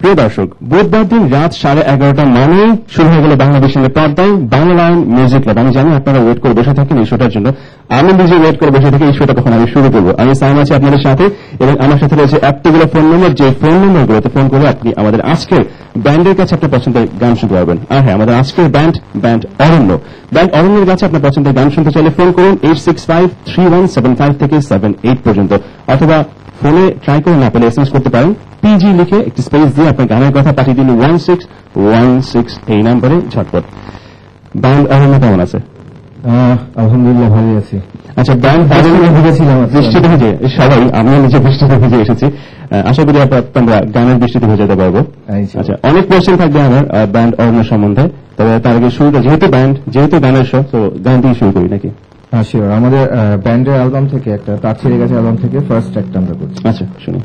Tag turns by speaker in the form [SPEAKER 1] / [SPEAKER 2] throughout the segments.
[SPEAKER 1] প্রিয় দর্শক, বুধবার দিন রাত 11:30 মানেই শুরু হয়ে গেল বাংলাদেশের পর্দায় বাংলায়ন মিউজিক ক্লাব। আমি জানি আপনারা ওয়েট করে বসে থাকেন এই শোটার জন্য। আমি নিজে ওয়েট করে বসে থাকি এই শোটা কখন আমি শুরু করবো। আমি সাইম আছি আপনাদের সাথে এবং আমার সাথে রয়েছে এতগুলো ফোন নম্বর, যে ফোন নম্বরগুলোতে ফোন করে আপনি আমাদের আজকের ব্যান্ডের কাছে আপনার পছন্দের গান শুনতে পারবেন। আর হ্যাঁ, আমাদের আজকের ব্যান্ড অরণ্য। ব্যান্ড অরণ্যের কাছে আপনার পছন্দের গান শুনতে চাইলে ফোন করুন 8653175 থেকে 78 পর্যন্ত, অথবা ফোনে ট্রাই করে না পেলে এসএমএস করতে পারেন। পিজি লিখে একটি স্পেস দিয়ে আপনার গানের কথা পাঠিয়ে দিন 1616 এই নম্বরে ঝটপট। ব্যান্ড অরণ্য কেমন আছে?
[SPEAKER 2] আলহামদুলিল্লাহ ভালো আছি।
[SPEAKER 1] আচ্ছা, ব্যান্ড
[SPEAKER 2] ভেবেছিলাম
[SPEAKER 1] বৃষ্টিতে ভিজে সবাই, আমিও নিজে বৃষ্টিতে ভিজে এসেছি। আশা করি আমরা গানের বৃষ্টিতে ভেজাতে পারবো। আচ্ছা, অনেক কোয়েশ্চেন থাকবে আমার ব্যান্ড অরণ্য সম্বন্ধে, তবে তার আগে শুরুটা যেহেতু গানের শো, তো গান দিয়ে শুরু করি নাকি?
[SPEAKER 2] হ্যাঁ শিওর। আমাদের ব্যান্ডের অ্যালবাম থেকে একটা তার ছেড়ে গেছে অ্যালবাম থেকে ফার্স্ট ট্র্যাকটা আমরা করছি।
[SPEAKER 1] আচ্ছা, শুনি।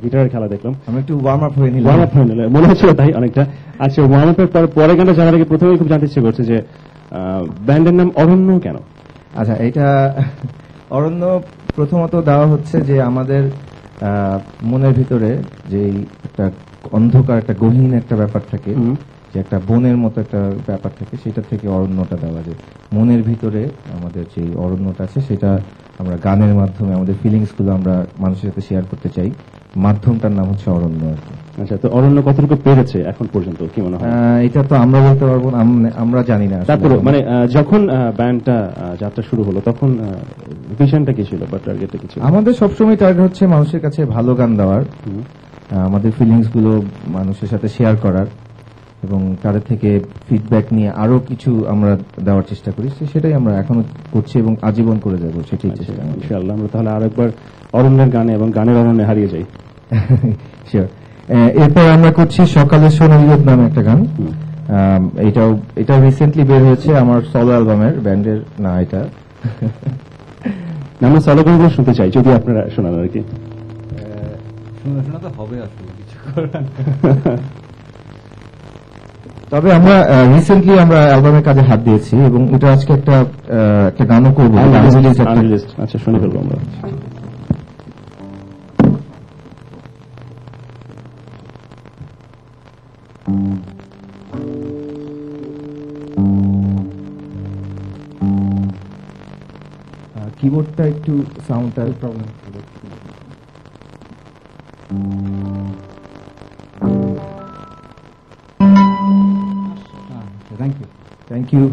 [SPEAKER 3] গিটারের খেলা দেখলাম,
[SPEAKER 2] আমরা একটু ওয়ার্ম আপ হয়ে নিলাম।
[SPEAKER 3] ওয়ার্ম আপ হয়ে নিল মনে হচ্ছিল তাই অনেকটা। আচ্ছা, ওয়ার্ম আপের পরে গানটা জানার আগে প্রথমেই খুব জানতে ইচ্ছে করছে যে ব্যান্ডের নাম অরণ্য কেন?
[SPEAKER 2] আচ্ছা, এটা অরণ্য প্রথমত দেওয়া হচ্ছে যে আমাদের মনের ভিতরে যে একটা অন্ধকার, একটা গহীন একটা ব্যাপার থাকে, যে একটা বনের মতো একটা ব্যাপার থাকে, সেটা থেকে অরণ্যটা দেওয়া যায়। মনের ভিতরে আমাদের যে অরণ্যটা আছে সেটা আমরা গানের মাধ্যমে আমাদের ফিলিংস গুলো আমরা মানুষের সাথে শেয়ার করতে চাই। মাধ্যমটার নাম হচ্ছে অরণ্য আর কি।
[SPEAKER 3] আচ্ছা, তো অরণ্য কতটুকু পেরেছে এখন পর্যন্ত কি মনে হয়?
[SPEAKER 2] এটা তো আমরা বলতে পারবো না, আমরা জানি না।
[SPEAKER 3] তারপরে মানে যখন ব্যান্ডটা যাত্রা শুরু হলো তখন ভিশনটা কি ছিল বা টার্গেটটা কি ছিল?
[SPEAKER 2] আমাদের সবসময় টার্গেট হচ্ছে মানুষের কাছে ভালো গান দেওয়ার, আমাদের ফিলিংস গুলো মানুষের সাথে শেয়ার করার এবং তাদের থেকে ফিডব্যাক নিয়ে আরো কিছু আমরা দেওয়ার চেষ্টা করি। সেটাই আমরা এখনো করছি এবং আজীবন করে যাবো, সেটাই চেষ্টা।
[SPEAKER 3] ইনশাআল্লাহ আমরা তাহলে আরেকবার অরণ্যের গানে এবং গানের অরণ্যে হারিয়ে যাই।
[SPEAKER 2] শিওর। এরপর আমরা করছি সকালের সোনালী রোদ নামে একটা গান। এটা রিসেন্টলি বের হয়েছে আমার সলো অ্যালবামের, ব্যান্ডের না এটা।
[SPEAKER 3] আমরা সলো গানগুলো শুনতে চাই যদি আপনারা শোনান আর কি।
[SPEAKER 4] শোনা তো হবে আসলে কিছু করার।
[SPEAKER 2] তবে আমরা রিসেন্টলি আমরা অ্যালবামের কাজে হাত দিয়েছি এবং এটা আজকে একটা গানও করবো।
[SPEAKER 3] আচ্ছা, শুনে ফেলবো আমরা।
[SPEAKER 2] কিবোর্ডটা একটু সাউন্ডটা problem.
[SPEAKER 4] Thank you.
[SPEAKER 2] Thank you.